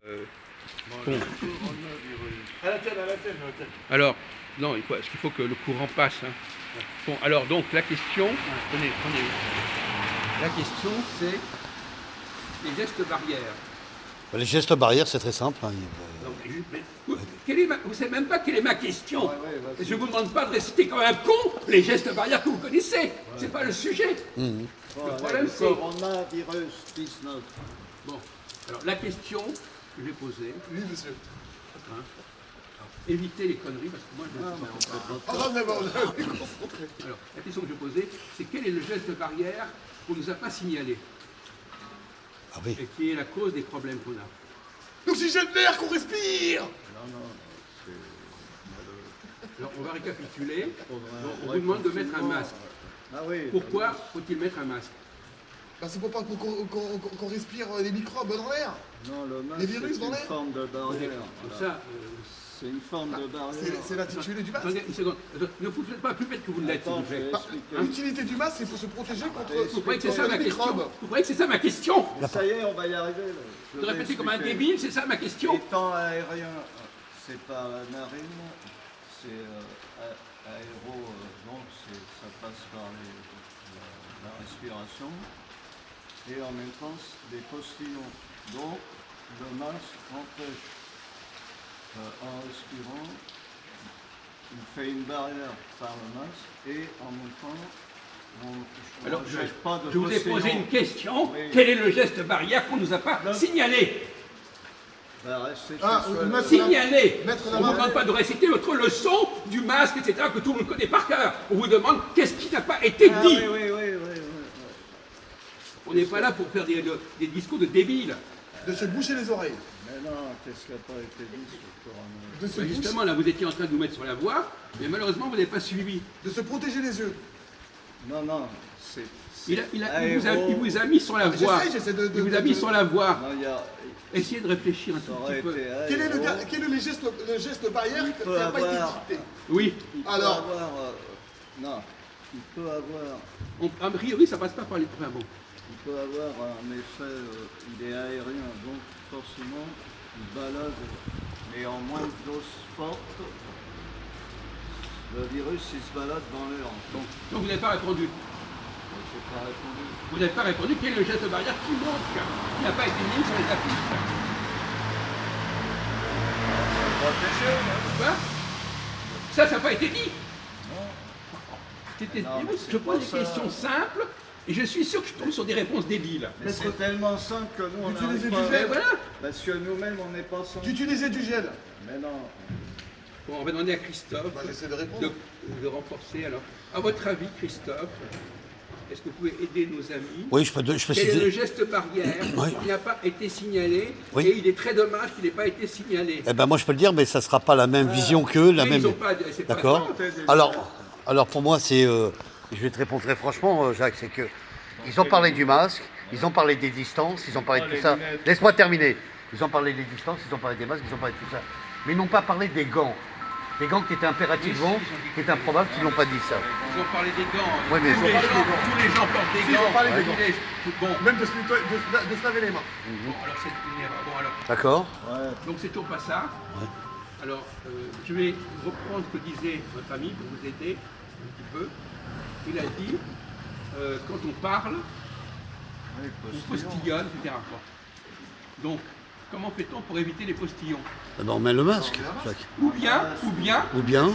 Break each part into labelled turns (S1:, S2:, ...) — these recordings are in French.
S1: Bon. Alors, non, est-ce qu'il faut que le courant passe, hein. Bon, alors donc la question, prenez. La question c'est les gestes barrières.
S2: Les gestes barrières, c'est très simple. Hein.
S1: Vous ne savez même pas quelle est ma question. Je ne vous demande pas de réciter comme un con les gestes barrières que vous connaissez. C'est pas le sujet. Le problème c'est...
S3: Coronavirus 19.
S1: Bon, alors la question que j'ai posée...
S4: Oui, monsieur.
S1: Hein, évitez les conneries parce que moi je ne sais pas.
S4: Ah, mais bon, on est concentré.
S1: Alors, la question que je posais, c'est quel est le geste barrière qu'on ne nous a pas signalé
S2: Ah oui.
S1: et qui est la cause des problèmes qu'on a.
S4: L'oxygène d'air qu'on respire.
S1: Alors, on va récapituler. On vous demande de mettre un masque.
S3: Ah oui.
S1: Pourquoi faut-il mettre un masque?
S4: Bah, c'est pour pas qu'on respire les microbes dans l'air.
S3: Non, le masque,
S4: Les virus
S3: c'est
S4: dans
S3: une
S4: l'air.
S3: forme de barrière.
S1: Donc
S3: Voilà.
S1: ça,
S3: C'est une forme de barrière.
S4: C'est l'intitulé du masque.
S1: attendez une seconde. Ne vous faites pas plus bête que vous ne l'êtes, s'il vous
S3: Attends, je
S1: plaît.
S3: vais
S4: Bah,
S3: expliquer.
S4: L'utilité du masque, c'est pour se protéger contre
S1: Vous croyez que c'est ça ma
S4: les
S1: question?
S4: microbes.
S1: Vous croyez que c'est ça ma question?
S3: Ça y est, on va y arriver. Là. Je
S1: De
S3: vais
S1: répéter comme un
S3: expliquer.
S1: débile, c'est ça ma question?
S3: Étant aérien, c'est par la narine, c'est aéro, donc ça passe par la respiration, et en même temps des postillons. Donc le masque empêche, en respirant, il fait une barrière par le masque, et en même temps, on
S1: Alors,
S3: ne jette pas de
S1: je vous ai posé
S3: postillons.
S1: une question.
S3: Oui.
S1: Quel est le geste barrière qu'on ne nous a pas
S3: Non.
S1: signalé?
S3: Bah, restez
S4: Ah,
S3: chez soi,
S4: le masque-
S1: Signalé.
S4: Mettre la
S1: On ne vous
S4: main-
S1: demande pas de réciter votre leçon du masque, etc., que tout le monde connaît par cœur. On vous demande qu'est-ce qui n'a pas été
S3: Ah
S1: dit.
S3: oui.
S1: On n'est pas là pour faire des discours de débiles.
S4: De se boucher les oreilles.
S3: Mais non, qu'est-ce qui n'a pas été dit sur le coronavirus?
S4: De se,
S1: Ben justement, là, vous étiez en train de nous mettre sur la voie, mais malheureusement, vous n'avez pas suivi.
S4: de se protéger les yeux.
S3: Non, c'est...
S1: Il vous a mis sur la
S4: Ah,
S1: voie.
S4: j'essaie de-
S1: Il vous a mis sur la voie.
S3: Non, il y a...
S1: Essayez de réfléchir un
S3: Ça
S1: tout
S3: aurait
S1: petit peu.
S3: été...
S4: Quel est le geste barrière qui
S3: peut
S4: n'a pas été
S3: avoir-
S4: dicté?
S1: Oui.
S3: Il peut
S4: Alors.
S3: avoir... non, il peut avoir...
S1: A priori, ça passe pas par les... Enfin bon.
S3: Il peut avoir un effet... il est aérien, donc forcément, il balade, mais en moins de dose forte. Le virus, il se balade dans l'air. Donc,
S1: Donc vous n'avez pas répondu.
S3: j'ai pas répondu.
S1: Vous n'avez pas répondu quel est le geste barrière qui manque, qui n'a pas été mis sur les affiches.
S3: Protégé,
S1: Quoi? Ça n'a pas été dit.
S3: Non, mais c'est
S1: Je
S3: pas
S1: pose des
S3: ça.
S1: questions simples et je suis sûr que je tombe sur des réponses débiles.
S3: Mais c'est tellement simple que nous, on
S4: D'utiliser
S3: n'arrive
S4: du
S3: pas...
S4: gel.
S1: Voilà.
S3: Parce que nous-mêmes, on n'est pas sans...
S4: D'utiliser du gel.
S3: Mais non.
S1: Bon, on va demander à Christophe
S4: Bah, j'essaie de répondre.
S1: de renforcer. Alors, à votre avis, Christophe, est-ce que vous pouvez aider nos amis?
S2: Oui, je peux
S1: Quel est le
S2: citer.
S1: geste barrière
S2: Oui.
S1: qui n'a pas été signalé
S2: Oui.
S1: et il est très dommage qu'il n'ait pas été signalé.
S2: Eh ben moi je peux le dire, mais ça ne sera pas la même vision qu'eux, la
S1: Mais
S2: même.
S1: ils ont pas, c'est pas
S2: D'accord.
S1: ça.
S2: Alors pour moi c'est, je vais te répondre très franchement, Jacques, c'est que ils ont parlé du masque, ils ont parlé des distances, ils ont parlé de tout ça. Laisse-moi terminer. Ils ont parlé des distances, ils ont parlé des masques, ils ont parlé de tout ça. Mais ils n'ont pas parlé des gants. Des gants qui étaient impérativement, qui étaient improbables, qu'ils n'ont pas dit ça.
S1: Ils ont parlé des gants.
S2: Oui, mais-
S1: tous les gens portent des
S4: Si, ils
S1: gants.
S4: ont parlé des
S1: Tous
S4: gants.
S1: bon,
S4: Même de se laver les mains.
S1: bon, alors c'est une erreur. Bon, alors,
S2: D'accord.
S3: Ouais.
S1: donc c'est toujours pas ça. Alors, je vais reprendre ce que disait votre ami pour vous aider un petit peu. Il a dit, quand on parle,
S3: Oui,
S1: on postillonne, etc. Donc, comment fait-on pour éviter les postillons?
S2: Eh ben, on met le masque, Jacques.
S1: Ou bien
S2: Ou bien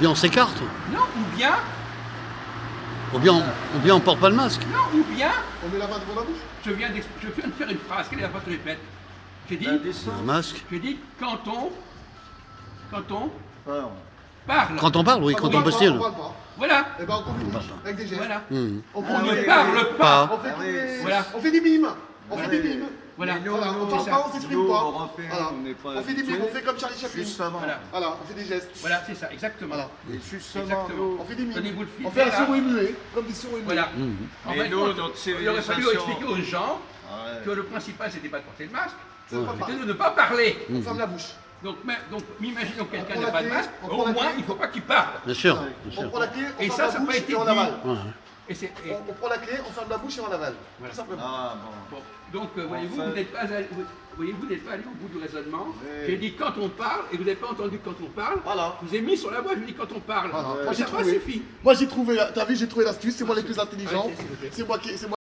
S2: on s'écarte.
S1: non,
S2: Ou bien on porte pas le masque.
S1: ou bien,
S4: On met la main devant la bouche.
S1: je viens de faire une phrase, quelle est la phrase que je répète? J'ai dit,
S3: La distance.
S2: Un masque.
S1: quand on
S3: Peur.
S1: parle,
S2: Quand on parle, oui, quand on postille.
S4: On parle pas.
S1: voilà,
S4: Eh ben, on communique avec des gestes.
S1: voilà.
S2: Mhm.
S4: On
S1: On ne
S4: communique.
S1: parle pas.
S2: Pas.
S4: On fait
S3: Ah oui,
S4: des...
S1: voilà.
S4: On fait des mimes. On fait
S3: Oui.
S4: des mimes.
S1: Voilà.
S3: Mais nous,
S4: Voilà, on
S3: nous,
S4: parle
S1: c'est
S4: pas,
S1: ça.
S4: on s'exprime
S3: nous,
S4: pas.
S3: Européens,
S4: Voilà.
S3: on n'est pas
S4: On fait des mimes,
S3: habitués.
S4: on fait comme Charlie Chaplin.
S3: Juste avant.
S1: Voilà.
S4: Voilà, on fait des gestes.
S1: Voilà, c'est ça, exactement.
S4: Voilà.
S3: Et justement,
S1: Exactement.
S3: nous,
S4: On fait des mimes.
S1: Donnez-vous le fil.
S4: On fait un
S1: Voilà.
S4: sourd et muet, comme des sourds et muets.
S1: Voilà. En
S3: Mais
S1: fait,
S3: nous, notre
S1: il aurait fallu
S3: civilisation-
S1: expliquer aux gens
S3: Ouais.
S1: que le principal, c'était pas de porter le masque,
S4: C'est pas
S1: c'était
S4: pareil.
S1: de ne pas parler.
S4: On ferme la bouche.
S1: Donc, imaginons que quelqu'un
S4: prend
S1: n'a
S4: la
S1: pas de
S4: clé,
S1: masque,
S4: on
S1: au
S4: prend la
S1: moins,
S4: clé.
S1: il ne faut pas qu'il parle.
S2: Bien sûr. Bien
S4: On
S2: sûr.
S4: prend la clé, on
S1: Et
S4: ferme
S1: ça,
S4: la
S1: ça n'a pas
S4: bouche
S1: été
S4: et on
S1: dit.
S4: avale.
S2: Ouais.
S4: On prend la clé, on ferme la bouche et on avale.
S1: Voilà.
S4: Tout simplement.
S3: Ah bon.
S1: Bon, donc, voyez-vous,
S3: fait-
S1: vous n'êtes pas allé, voyez-vous, n'êtes pas allé au bout du raisonnement.
S3: Oui.
S1: J'ai dit quand on parle, et vous n'avez pas entendu quand on parle.
S4: Voilà.
S1: Je vous ai mis sur la voie, je vous dis quand on parle.
S4: Voilà.
S3: Ouais.
S4: Moi j'ai
S1: Ça va,
S4: trouvé.
S1: suffit.
S4: Moi j'ai trouvé, t'as vu, j'ai trouvé l'astuce, c'est moi les plus intelligents.
S1: Ouais, s'il vous plaît.
S4: C'est moi qui, c'est moi